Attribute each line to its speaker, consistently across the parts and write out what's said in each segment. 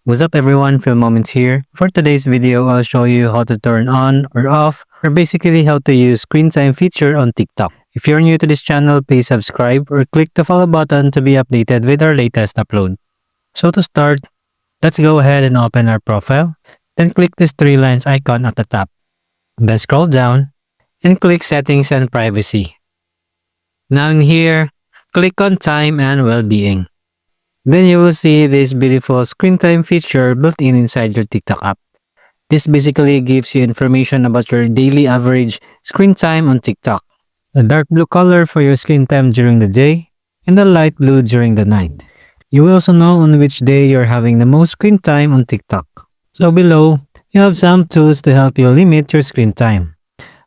Speaker 1: What's up everyone, Filmoments here. For today's video, I'll show you how to turn on or off, or basically how to use screen time feature on TikTok. If you're new to this channel, please subscribe or click the follow button to be updated with our latest upload. So to start, let's go ahead and open our profile. Then click this three lines icon at the top. Then scroll down and click Settings and Privacy. Now in here, click on Time and Wellbeing. Then you will see this beautiful screen time feature built in inside your TikTok app. This basically gives you information about your daily average screen time on TikTok. A dark blue color for your screen time during the day, and a light blue during the night. You will also know on which day you're having the most screen time on TikTok. So below, you have some tools to help you limit your screen time.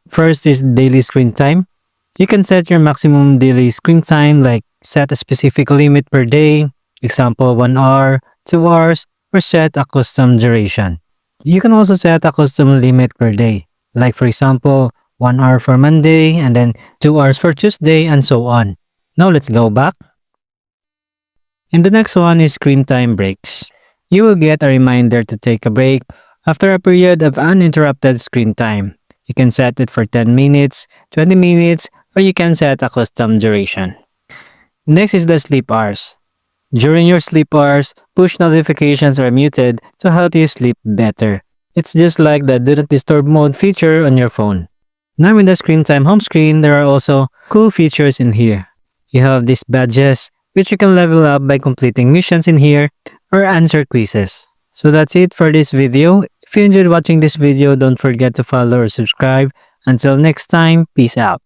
Speaker 1: First is daily screen time. You can set your maximum daily screen time, like set a specific limit per day, example 1 hour, 2 hours, or set a custom duration. You can also set a custom limit per day, like for example 1 hour for Monday and then 2 hours for Tuesday and so on. Now let's go back. And the next one is screen time breaks. You will get a reminder to take a break after a period of uninterrupted screen time. You can set it for 10 minutes, 20 minutes, or you can set a custom duration. Next is the sleep hours. During your sleep hours, push notifications are muted to help you sleep better. It's just like the Do Not Disturb mode feature on your phone. Now in the screen time home screen, there are also cool features in here. You have these badges, which you can level up by completing missions in here or answer quizzes. So that's it for this video. If you enjoyed watching this video, don't forget to follow or subscribe. Until next time, peace out.